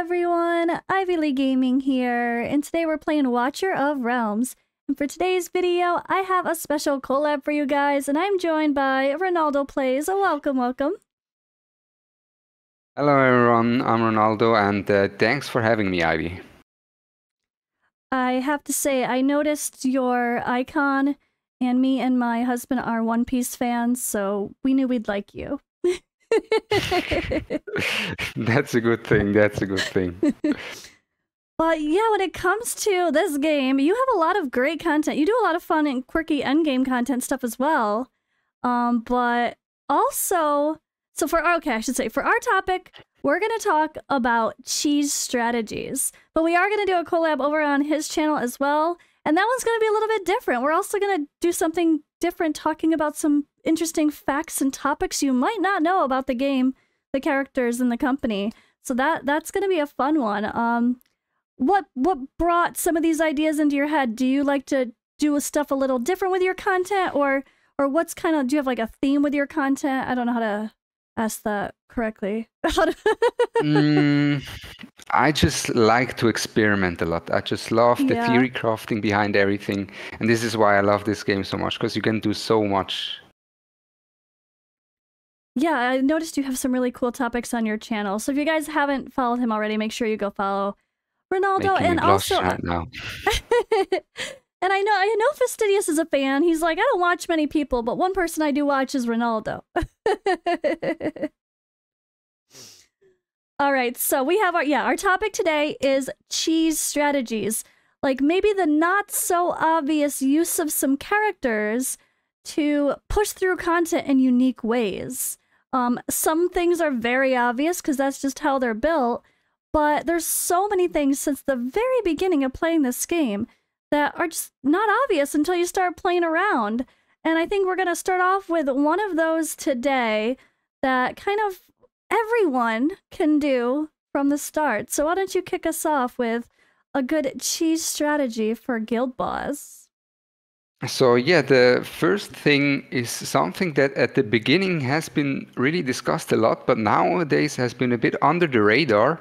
everyone, Ivy Lee Gaming here, and today we're playing Watcher of Realms. And for today's video, I have a special collab for you guys, and I'm joined by Ronaldo Plays. Welcome, welcome. Hello everyone, I'm Ronaldo, and thanks for having me, Ivy. I have to say, I noticed your icon, and me and my husband are One Piece fans, so we knew we'd like you. That's a good thing, that's a good thing. But yeah, when it comes to this game, you have a lot of great content. You do a lot of fun and quirky endgame content stuff as well. But also, so for our topic, we're going to talk about cheese strategies. But we are going to do a collab over on his channel as well. And that one's going to be a little bit different. We're also going to do something different, talking about some interesting facts and topics you might not know about the game, the characters, and the company. So that's going to be a fun one. What brought some of these ideas into your head? Do you like to do stuff a little different with your content, or what's kind of, do you have like a theme with your content? I don't know how to ask that correctly. I just like to experiment a lot. I just love the theory crafting behind everything, and this is why I love this game so much, because you can do so much. Yeah, I noticed you have some really cool topics on your channel. So if you guys haven't followed him already, make sure you go follow Ronaldo. Making And me blush also right now. And I know Fastidious is a fan. He's like, I don't watch many people, but one person I do watch is Ronaldo. All right, so we have our topic today is cheese strategies. Like maybe the not so obvious use of some characters to push through content in unique ways. Some things are very obvious because that's just how they're built, but there's so many things since the very beginning of playing this game that are just not obvious until you start playing around. And I think we're going to start off with one of those today that kind of everyone can do from the start. So why don't you kick us off with a good cheese strategy for guild boss? So yeah, the first thing is something that at the beginning has been really discussed a lot, but nowadays has been a bit under the radar.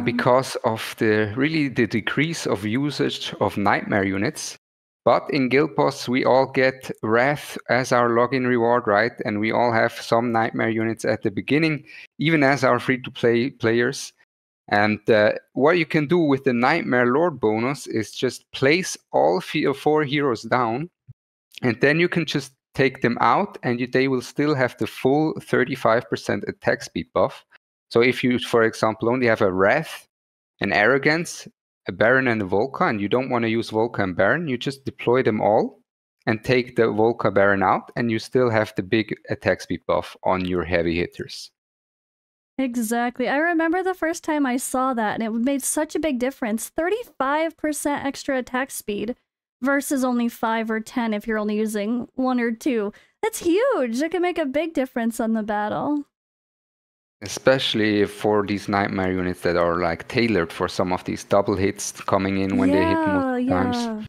Because of the decrease of usage of nightmare units. But in Guild Boss, we all get Wrath as our login reward, right? And we all have some nightmare units at the beginning, even as our free-to-play players. And what you can do with the Nightmare Lord bonus is just place all 4 heroes down, and then you can just take them out, and they will still have the full 35% attack speed buff. So if you, for example, only have a Wrath, an Arrogance, a Baron, and a Volca, and you don't want to use Volca and Baron, you just deploy them all and take the Volca Baron out, and you still have the big attack speed buff on your heavy hitters. Exactly. I remember the first time I saw that, and it made such a big difference. 35% extra attack speed versus only 5 or 10 if you're only using 1 or 2. That's huge. It can make a big difference on the battle. Especially for these nightmare units that are like tailored for some of these double hits coming in when they hit multiple times.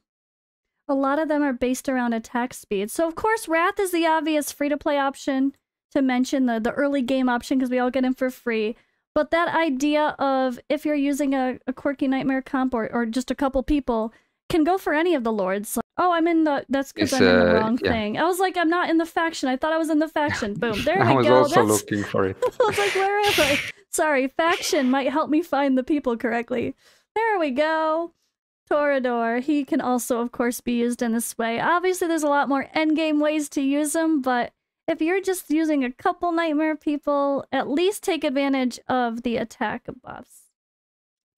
A lot of them are based around attack speed. So of course, Wrath is the obvious free-to-play option to mention, the early game option, because we all get in for free. But that idea of if you're using a quirky nightmare comp or just a couple people, can go for any of the lords. Like, oh, I'm in the, that's because I'm in the wrong thing. I was like, I'm not in the faction. I thought I was in the faction. Boom, there we go. I was also looking for it. I was like, where am I? Sorry, faction might help me find the people correctly. There we go. Torador, he can also, of course, be used in this way. Obviously, there's a lot more endgame ways to use him, but if you're just using a couple nightmare people, at least take advantage of the attack buffs.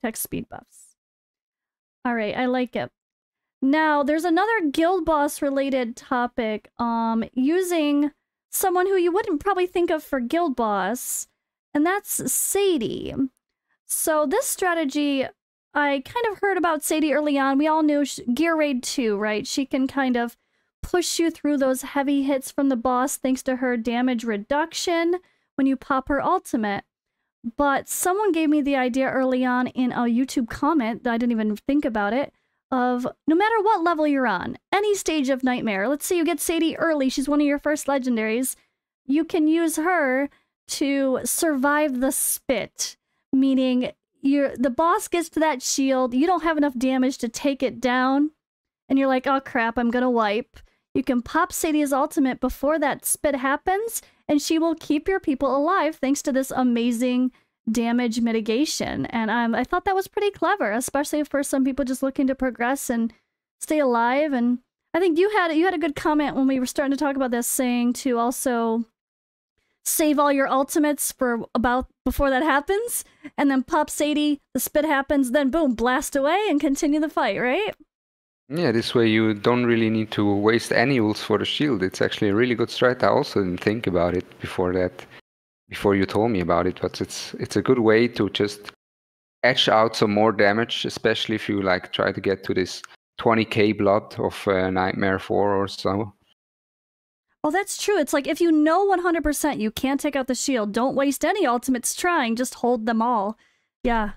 Attack speed buffs. Alright, I like it. Now, there's another guild boss related topic, using someone who you wouldn't probably think of for guild boss, and that's Sadie. So this strategy, I kind of heard about Sadie early on. We all knew Gear Raid 2, right? She can kind of push you through those heavy hits from the boss thanks to her damage reduction when you pop her ultimate. But someone gave me the idea early on in a YouTube comment that I didn't even think about it, of no matter what level you're on, any stage of Nightmare, let's say you get Sadie early, she's one of your first legendaries, you can use her to survive the spit, meaning the boss gets to that shield, you don't have enough damage to take it down, and you're like, oh crap, I'm gonna wipe. You can pop Sadie's ultimate before that spit happens, and she will keep your people alive thanks to this amazing damage mitigation. And I thought that was pretty clever, especially for some people just looking to progress and stay alive. And I think you had a good comment when we were starting to talk about this, saying to also save all your ultimates for about before that happens, and then pop Sadie, the spit happens, then boom, blast away and continue the fight, right? Yeah, this way you don't really need to waste any ults for the shield. It's actually a really good strat. I also didn't think about it before you told me about it, but it's a good way to just etch out some more damage, especially if you like try to get to this 20k blood of Nightmare 4 or so. Oh, that's true. It's like if you know 100% you can't take out the shield, don't waste any ultimates trying, just hold them all. Yeah,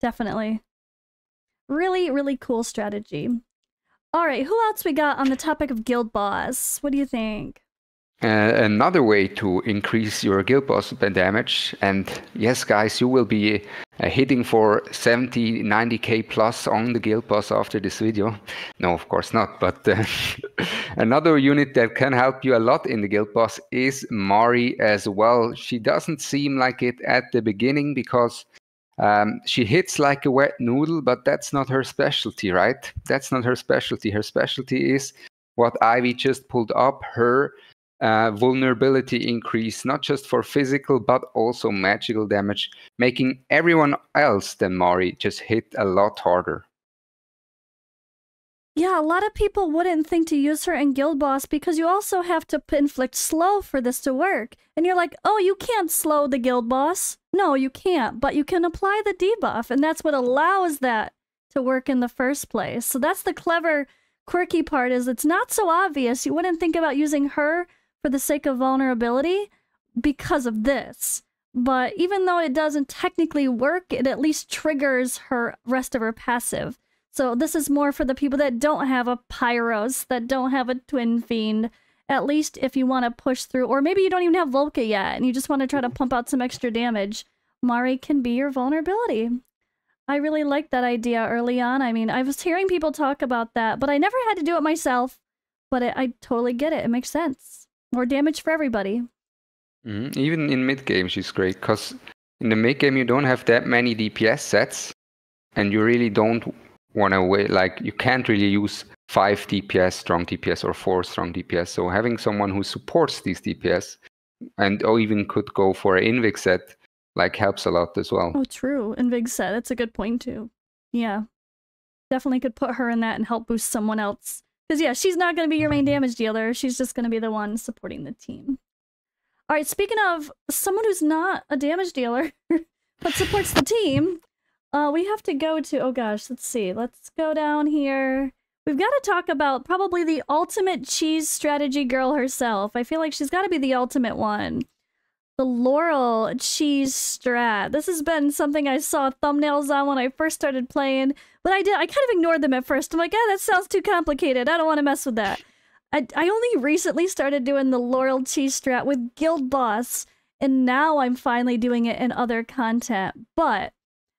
definitely. Really, really cool strategy. All right, who else we got on the topic of guild boss? What do you think? Another way to increase your guild boss damage, and yes guys, you will be hitting for 70, 90k plus on the guild boss after this video. No, of course not, but another unit that can help you a lot in the guild boss is Mari as well. She doesn't seem like it at the beginning because she hits like a wet noodle, but that's not her specialty, right? That's not her specialty. Her specialty is what Ivy just pulled up, her vulnerability increase, not just for physical, but also magical damage, making everyone else than Mari just hit a lot harder. Yeah, a lot of people wouldn't think to use her in Guild Boss because you also have to inflict slow for this to work. And you're like, oh, you can't slow the Guild Boss. No, you can't, but you can apply the debuff, and that's what allows that to work in the first place. So that's the clever, quirky part, is it's not so obvious. You wouldn't think about using her for the sake of vulnerability because of this. But even though it doesn't technically work, it at least triggers her rest of her passive. So this is more for the people that don't have a Pyros, that don't have a Twin Fiend. At least if you want to push through, or maybe you don't even have Volca yet, and you just want to try to pump out some extra damage, Mari can be your vulnerability. I really liked that idea early on. I mean, I was hearing people talk about that, but I never had to do it myself. But I totally get it. It makes sense. More damage for everybody. Even in mid-game, she's great, because in the mid-game you don't have that many DPS sets, and you really don't want to wait, like you can't really use 5 DPS, strong DPS, or 4 strong DPS. So having someone who supports these DPS, and even could go for an Invig set, like helps a lot as well. Oh, true. Invig set. That's a good point too. Yeah. Definitely could put her in that and help boost someone else. Because, yeah, she's not going to be your main damage dealer. She's just going to be the one supporting the team. All right, speaking of someone who's not a damage dealer, but supports the team, we have to go to... Oh, gosh, let's see. Let's go down here. We've got to talk about probably the ultimate cheese strategy girl herself. I feel like she's got to be the ultimate one. The Laurel cheese strat. This has been something I saw thumbnails on when I first started playing, but I kind of ignored them at first. I'm like, that sounds too complicated. I don't want to mess with that. I only recently started doing the Laurel cheese strat with Guild Boss, and now I'm finally doing it in other content. But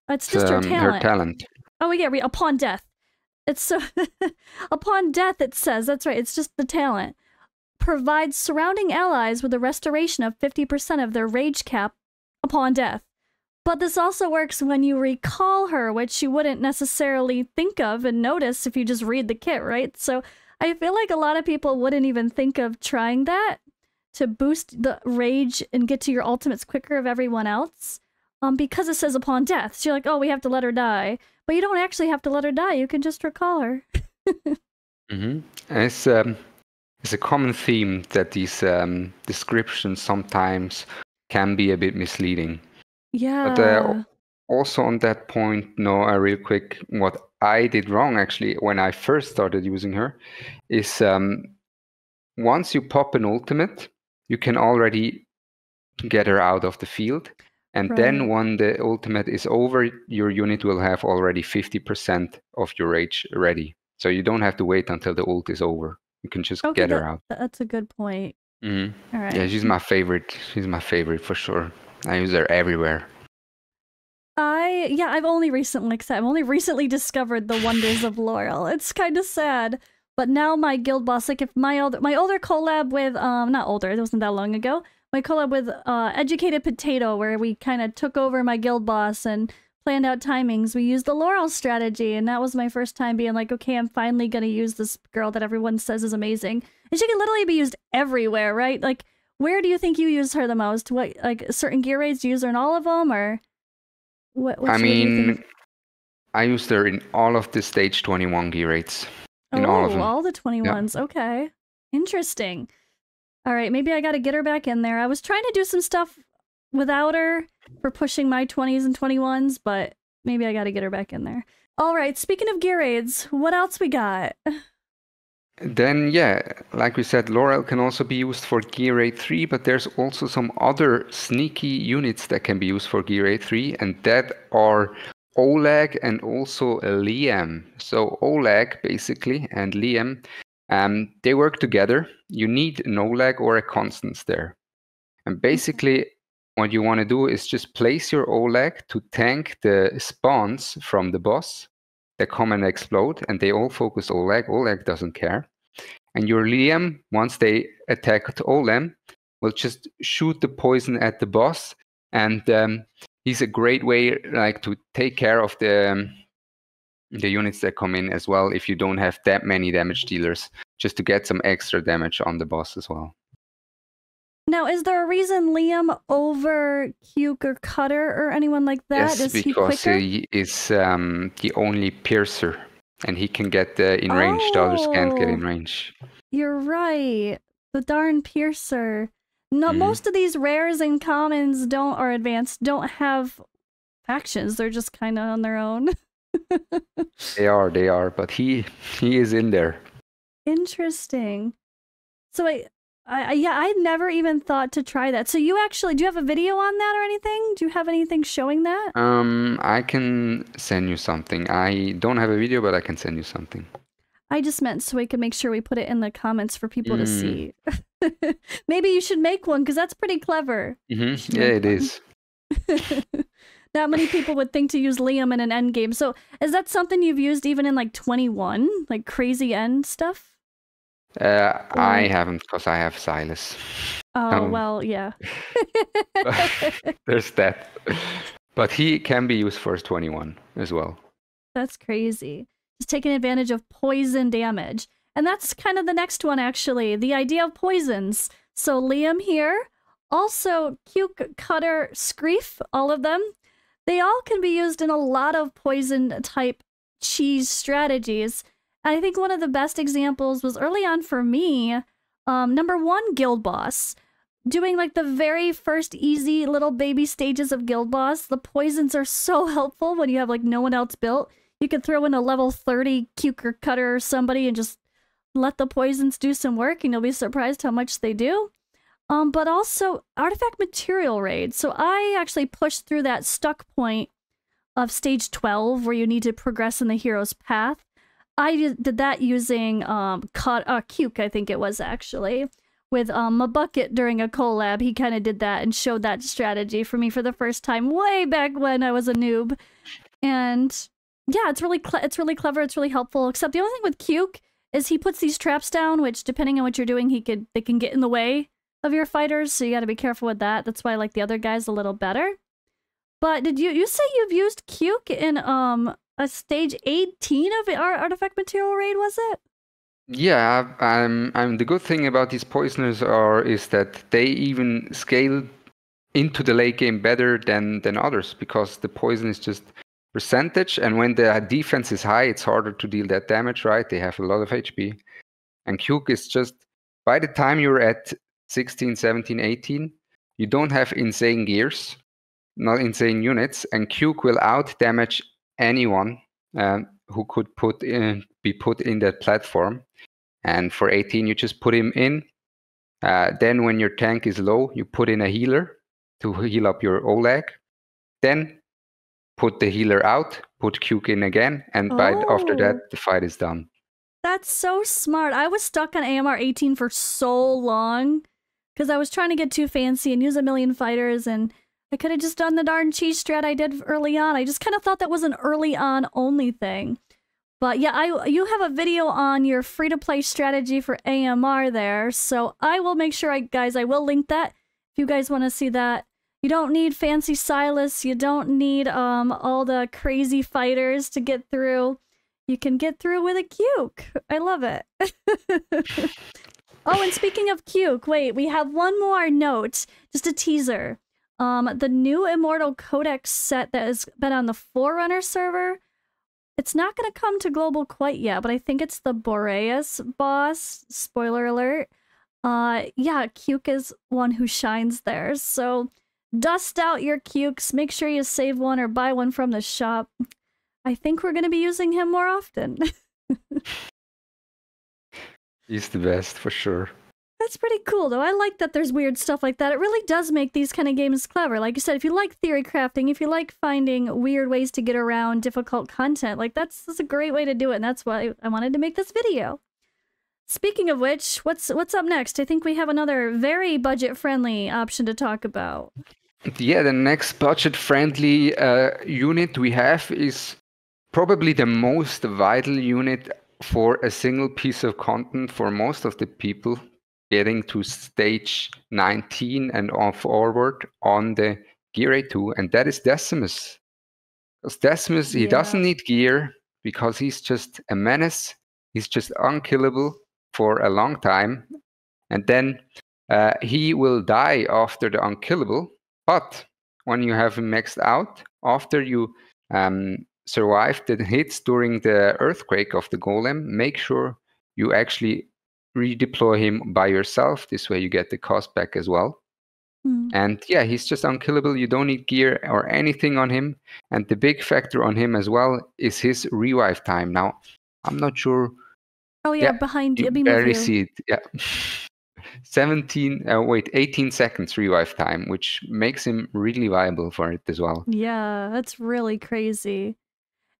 it's just her talent. Her talent. Oh, yeah, upon death. It's so upon death. It says that's right. It's just the talent. Provides surrounding allies with a restoration of 50% of their rage cap upon death. But this also works when you recall her, which you wouldn't necessarily think of and notice if you just read the kit, right? So I feel like a lot of people wouldn't even think of trying that to boost the rage and get to your ultimates quicker of everyone else. Because it says upon death. So you're like, oh, we have to let her die. But you don't actually have to let her die. You can just recall her. It's a common theme that these descriptions sometimes can be a bit misleading. Yeah. But also on that point, real quick, what I did wrong actually when I first started using her is once you pop an ultimate, you can already get her out of the field. And then when the ultimate is over, your unit will have already 50% of your rage ready. So you don't have to wait until the ult is over. You can just get her out. That's a good point. All right. Yeah, she's my favorite. She's my favorite for sure. I use her everywhere. I've only recently discovered the wonders of Laurel. It's kind of sad. But now my guild boss, like if my older collab with not older, it wasn't that long ago. My collab with Educated Potato, where we kind of took over my guild boss and planned out timings. We used the Laurel strategy, and that was my first time being like, okay, I'm finally gonna use this girl that everyone says is amazing, and she can literally be used everywhere, right? Like, where do you think you use her the most? What, like, certain gear raids? Do you use her in all of them, or what? I mean, I used her in all of the stage 21 gear raids. In all of them. All the 21s. Yeah. Okay, interesting. All right, maybe I got to get her back in there. I was trying to do some stuff without her for pushing my 20s and 21s, but maybe I got to get her back in there. All right, speaking of gear raids, what else we got? Then, yeah, like we said, Laurel can also be used for Gear Raid 3, but there's also some other sneaky units that can be used for Gear Raid 3, and that are Oleg and also Liam. So Oleg, basically, and Liam, they work together. You need an Oleg or a Constance there. And basically, what you want to do is just place your Oleg to tank the spawns from the boss that come and explode, and they all focus Oleg. Oleg doesn't care. And your Liam, once they attacked Oleg, will just shoot the poison at the boss. And he's a great way, like, to take care of the units that come in as well, if you don't have that many damage dealers, just to get some extra damage on the boss as well. Now, is there a reason Liam over Cuke or Cutter or anyone like that? Yes, because he is the only piercer, and he can get in range. The others can't get in range. You're right. The darn piercer. No, most of these rares and commons or advanced don't have factions. They're just kind of on their own. They are, but he is in there. Interesting. So I never even thought to try that. So do you have a video on that or anything? Do you have anything showing that? I can send you something. I don't have a video, but I can send you something. I just meant so we could make sure we put it in the comments for people to see. Maybe you should make one, because that's pretty clever. Yeah, it is. Not many people would think to use Liam in an endgame. So is that something you've used even in like 21? Like crazy end stuff? I haven't, because I have Silas. Oh, well, yeah. There's that. But he can be used for 21 as well. That's crazy. Just taking advantage of poison damage. And that's kind of the next one, actually. The idea of poisons. So Liam here. Also, Cuke, Cutter, Screef, all of them. They all can be used in a lot of poison-type cheese strategies. And I think one of the best examples was early on for me, number 1, Guild Boss. Doing like the very first easy little baby stages of Guild Boss, the poisons are so helpful when you have like no one else built. You could throw in a level 30 Cuke or Cutter or somebody and just let the poisons do some work, and you'll be surprised how much they do. But also artifact material raids. So I actually pushed through that stuck point of stage 12 where you need to progress in the hero's path. I did that using Cuke, I think it was actually, with a bucket during a collab. He kind of did that and showed that strategy for me for the first time way back when I was a noob. And yeah, it's really clever. It's really helpful. Except the only thing with Cuke is he puts these traps down, which depending on what you're doing, they can get in the way of your fighters. So you got to be careful with that. That's why I like the other guys a little better. But did you say you've used Cuke in a stage 18 of our artifact material raid? Was it? Yeah, the good thing about these poisoners is that they even scale into the late game better than others, because the poison is just percentage, and when the defense is high, it's harder to deal that damage, right? They have a lot of HP. And Cuke is just, by the time you're at 16, 17, 18, you don't have insane gears, not insane units, and Cuke will out damage anyone who could be put in that platform. And for 18, you just put him in. Then when your tank is low, you put in a healer to heal up your Oleg. Then put the healer out, put Cuke in again, and after that, the fight is done. That's so smart. I was stuck on AMR 18 for so long because I was trying to get too fancy and use a million fighters, and I could have just done the darn cheese strat I did early on. I just kind of thought that was an early on only thing. But yeah, you have a video on your free-to-play strategy for AMR there, so I will make sure, guys, I will link that if you guys want to see that. You don't need fancy Silas, you don't need all the crazy fighters to get through. You can get through with a Cuke. I love it. Oh, and speaking of Cuke, wait, we have one more note, just a teaser. The new Immortal Codex set that has been on the Forerunner server, it's not going to come to global quite yet, but I think it's the Boreas boss. Spoiler alert. Yeah, Cuke is one who shines there. So dust out your Cukes. Make sure you save one or buy one from the shop. I think we're going to be using him more often. He's the best, for sure. That's pretty cool, though. I like that there's weird stuff like that. It really does make these kind of games clever. Like you said, if you like theory crafting, if you like finding weird ways to get around difficult content, like that's a great way to do it, and that's why I wanted to make this video. Speaking of which, what's up next? I think we have another very budget-friendly option to talk about. Yeah, the next budget-friendly unit we have is probably the most vital unit for a single piece of content for most of the people getting to stage 19 and on forward on the Gear A2, and that is Decimus. Because Decimus, he doesn't need gear because he's just a menace. He's just unkillable for a long time. And then he will die after the unkillable. But when you have him maxed out, after you survive the hits during the earthquake of the golem, make sure you actually redeploy him by yourself. This way you get the cost back as well. And yeah, he's just unkillable. You don't need gear or anything on him. And the big factor on him as well is his revive time. Now, I'm not sure. Oh yeah, behind you. You barely see it. Yeah. 18 seconds revive time, which makes him really viable for it as well. Yeah, that's really crazy.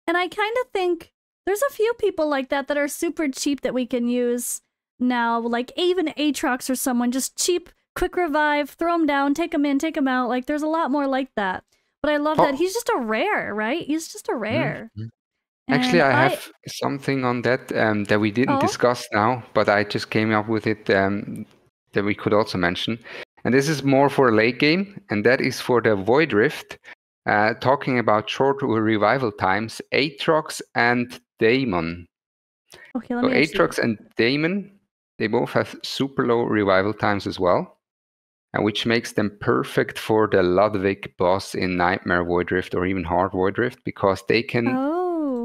And I kind of think there's a few people like that are super cheap that we can use now, like even Aatrox or someone, just cheap, quick revive, throw him down, take him in, take him out. Like there's a lot more like that. But I love that he's just a rare, right? He's just a rare. Actually, I have something on that that we didn't discuss now, but I just came up with it that we could also mention. And this is more for late game, and that is for the Void Rift. Talking about short revival times, Aatrox and Daemon. Okay, let so me Aatrox and Daemon, they both have super low revival times as well, which makes them perfect for the Ludwig boss in Nightmare Void Rift or even Hard Void Rift, because they can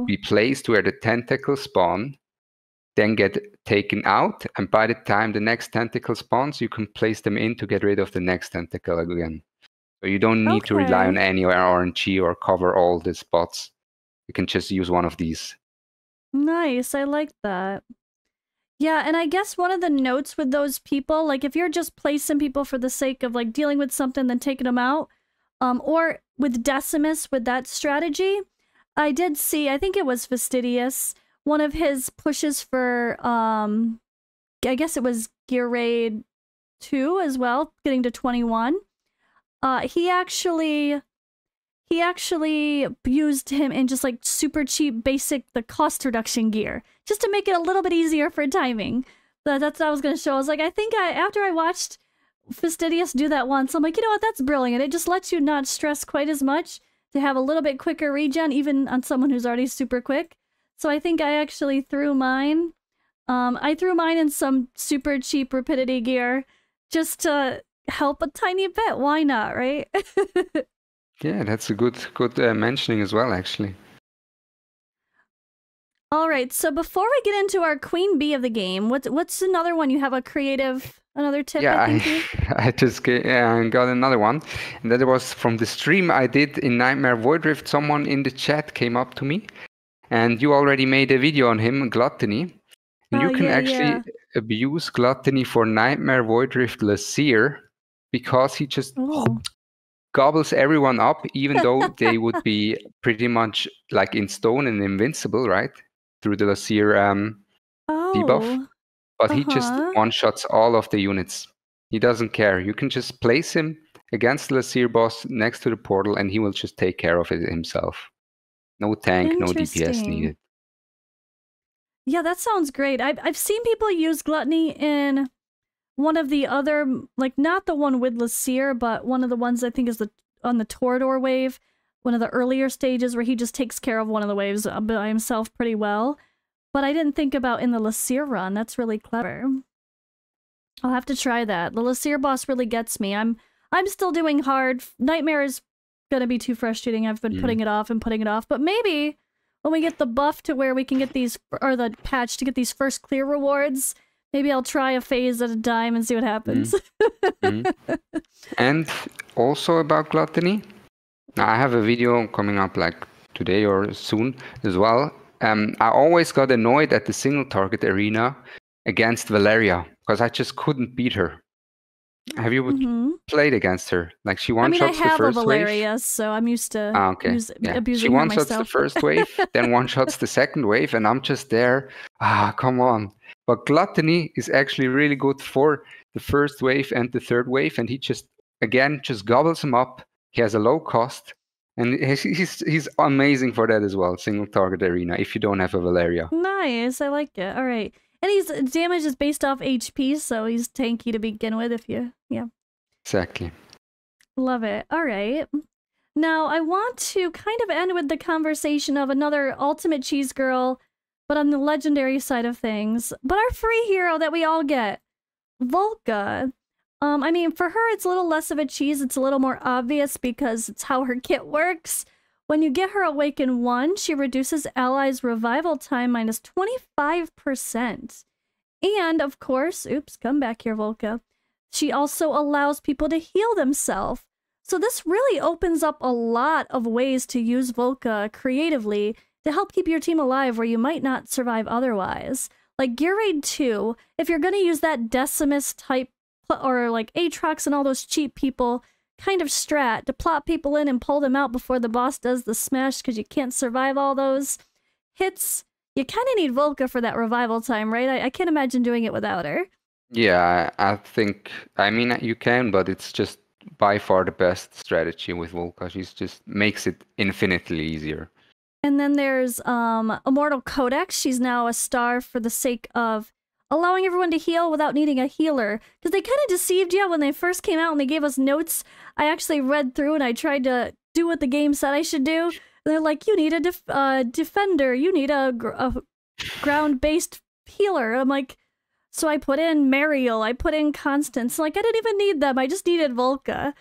be placed where the tentacles spawn, then get taken out, and by the time the next tentacle spawns, you can place them in to get rid of the next tentacle again. So you don't need to rely on any RNG or cover all the spots. You can just use one of these. Nice, I like that. Yeah, and I guess one of the notes with those people, like if you're just placing people for the sake of like dealing with something, then taking them out, or with Decimus with that strategy, I did see, I think it was Fastidious, one of his pushes for, I guess it was Gear Raid 2 as well, getting to 21. He actually used him in just like super cheap basic the cost reduction gear just to make it a little bit easier for timing. That's what I was gonna show. I was like, I think after I watched Fastidious do that once, I'm like, you know what, that's brilliant. It just lets you not stress quite as much to have a little bit quicker regen, even on someone who's already super quick. So I think I actually threw mine. I threw mine in some super cheap rapidity gear just to help a tiny bit. Why not, right? Yeah, that's a good mentioning as well, actually. All right, so before we get into our queen bee of the game, what's another one? You have another tip? Yeah, I just got another one, and that was from the stream I did in Nightmare Void Rift. Someone in the chat came up to me, and you already made a video on him, Gluttony. And you can actually abuse Gluttony for Nightmare Void Rift Laseer, because he just gobbles everyone up, even though they would be pretty much like in stone and invincible, right? Through the Laseer debuff. But he just one-shots all of the units. He doesn't care. You can just place him against the Lasir boss next to the portal, and he will just take care of it himself. No tank, no DPS needed. Yeah, that sounds great. I've seen people use Gluttony in one of the other, like not the one with Lasir, but one of the ones I think is on the Torador wave, one of the earlier stages where he just takes care of one of the waves by himself pretty well. But I didn't think about in the Lasir run. That's really clever. I'll have to try that. The Lasir boss really gets me. I'm still doing hard. Nightmare is gonna be too frustrating. I've been putting it off and putting it off. But maybe when we get the buff to where we can get these, or the patch to get these first clear rewards, maybe I'll try a phase at a time and see what happens. And also about Gluttony, I have a video coming up like today or soon as well. I always got annoyed at the single target arena against Valeria because I just couldn't beat her. Have you played against her? Like she one-shots the first wave. I have a Valeria, so I'm used to abusing her myself. She one-shots the first wave, then one-shots the second wave, and I'm just there. Come on. But Gluttony is actually really good for the first wave and the third wave, and he just gobbles them up. He has a low cost, and he's amazing for that as well, single target arena, if you don't have a Valeria. Nice, I like it. All right. And his damage is based off HP, so he's tanky to begin with yeah. Exactly. Love it. All right. Now, I want to kind of end with the conversation of another ultimate cheese girl, but on the legendary side of things. But our free hero that we all get, Volca. I mean, for her, it's a little less of a cheese. It's a little more obvious because it's how her kit works. When you get her Awaken 1, she reduces allies' revival time minus 25%. And, of course, come back here, Volca. She also allows people to heal themselves. So this really opens up a lot of ways to use Volca creatively to help keep your team alive where you might not survive otherwise. Like Gear Raid 2, if you're going to use that Decimus type, or like Aatrox and all those cheap people kind of strat to plot people in and pull them out before the boss does the smash because you can't survive all those hits, you kind of need Volca for that revival time, right? I can't imagine doing it without her. Yeah, I mean, you can, but it's just by far the best strategy with Volca. She just makes it infinitely easier. And then there's Immortal Codex. She's now a star for the sake of allowing everyone to heal without needing a healer. Because they kind of deceived you when they first came out and they gave us notes. I actually read through and I tried to do what the game said I should do. And they're like, you need a defender. You need a ground-based healer. I'm like, so I put in Mariel. I put in Constance. Like, I didn't even need them. I just needed Volca.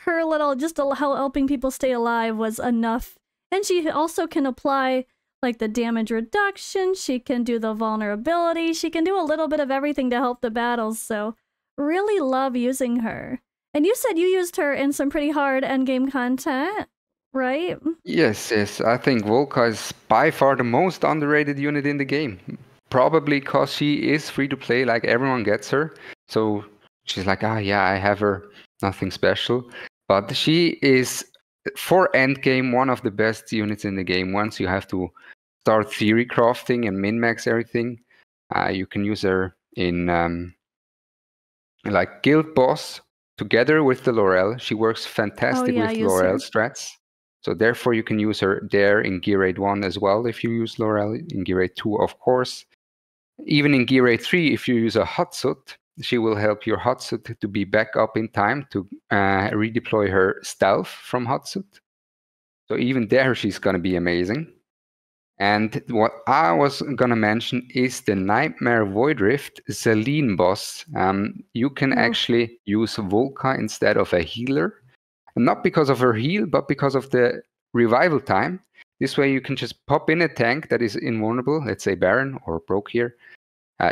Her little, just helping people stay alive was enough. And she also can apply like the damage reduction, she can do the vulnerability, she can do a little bit of everything to help the battles, so really love using her. And you said you used her in some pretty hard endgame content, right? Yes, I think Volca is by far the most underrated unit in the game. Probably because she is free to play, like everyone gets her. So she's like, yeah, I have her, nothing special. But she is, for endgame, one of the best units in the game. Once you have to start theory crafting and min-max everything, you can use her in like guild boss together with the Laurel. She works fantastic with Laurel strats. So therefore you can use her there in Gear Raid 1 as well if you use Laurel. In Gear Raid 2, of course. Even in Gear Raid 3, if you use a Hotsuit, she will help your Hotsuit to be back up in time to redeploy her stealth from Hotsuit. So even there she's going to be amazing. And what I was going to mention is the Nightmare Void Rift Selene boss. You can actually use Volca instead of a healer. And not because of her heal, but because of the revival time. This way you can just pop in a tank that is invulnerable, let's say Baron or Broke here.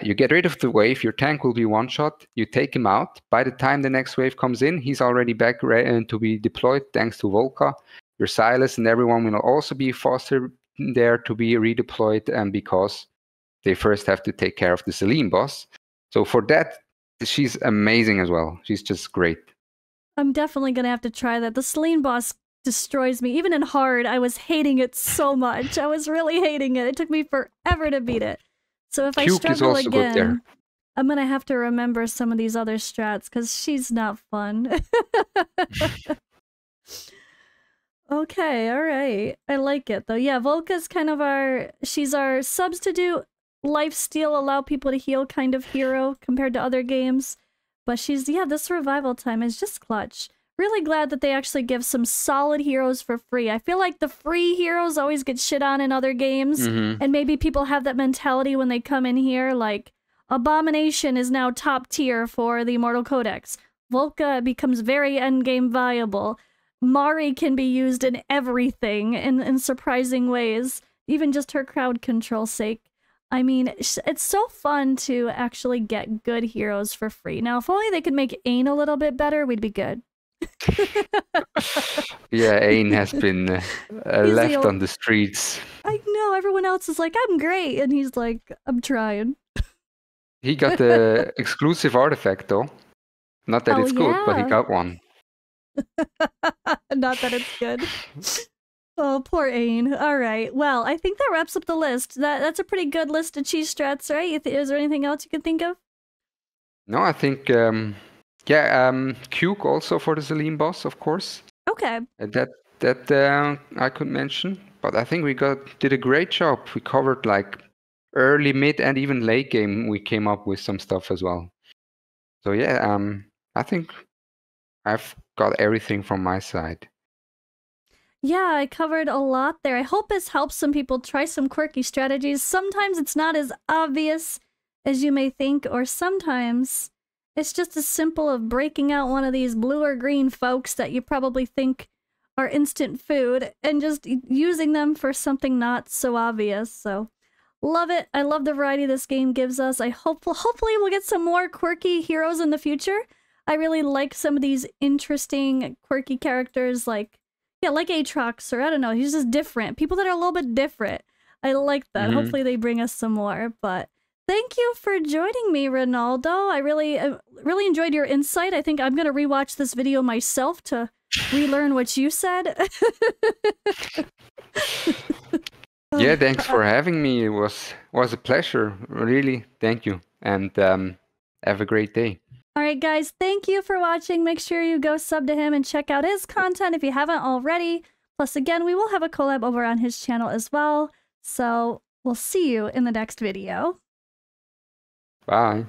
You get rid of the wave, your tank will be one-shot, you take him out. By the time the next wave comes in, he's already back to be deployed thanks to Volca. Your Silas and everyone will also be faster there to be redeployed, and because they first have to take care of the Selene boss. So for that, she's amazing as well. She's just great. I'm definitely going to have to try that. The Selene boss destroys me. Even in hard, I was hating it so much. I was really hating it. It took me forever to beat it. So if I struggle again, I'm gonna have to remember some of these other strats because she's not fun. Okay, all right. I like it though. Yeah, Volka's kind of she's our substitute lifesteal, allow people to heal kind of hero compared to other games. But yeah, this revival time is just clutch. Really glad that they actually give some solid heroes for free. I feel like the free heroes always get shit on in other games, and maybe people have that mentality when they come in here, like, Abomination is now top tier for the Immortal Codex. Volka becomes very endgame viable. Mari can be used in everything in surprising ways, even just her crowd control sake. I mean, it's so fun to actually get good heroes for free. Now, if only they could make Ain a little bit better, we'd be good. Yeah, Ain has been left on the streets. I know, everyone else is like, I'm great, and he's like, I'm trying. He got the exclusive artifact, though. Not that it's good, but he got one. Not that it's good. Oh, poor Ain. All right. Well, I think that wraps up the list. That's a pretty good list of cheese strats, right? Is there anything else you can think of? No, I think, Cuke also for the Selim boss, of course. Okay. That I could mention, but I think we did a great job. We covered like early, mid, and even late game. We came up with some stuff as well. So yeah, I think I've got everything from my side. Yeah, I covered a lot there. I hope this helps some people try some quirky strategies. Sometimes it's not as obvious as you may think, or sometimes it's just as simple of breaking out one of these blue or green folks that you probably think are instant food and just using them for something not so obvious. So, love it. I love the variety this game gives us. Hopefully we'll get some more quirky heroes in the future. I really like some of these interesting, quirky characters like Aatrox, or I don't know, he's just different. People that are a little bit different. I like that. Hopefully they bring us some more. But thank you for joining me, Ronaldo. I really enjoyed your insight. I think I'm going to rewatch this video myself to relearn what you said. Yeah, thanks for having me. It was a pleasure. Really, thank you. And have a great day. All right, guys, thank you for watching. Make sure you go sub to him and check out his content if you haven't already. Plus, again, we will have a collab over on his channel as well. So we'll see you in the next video. Bye.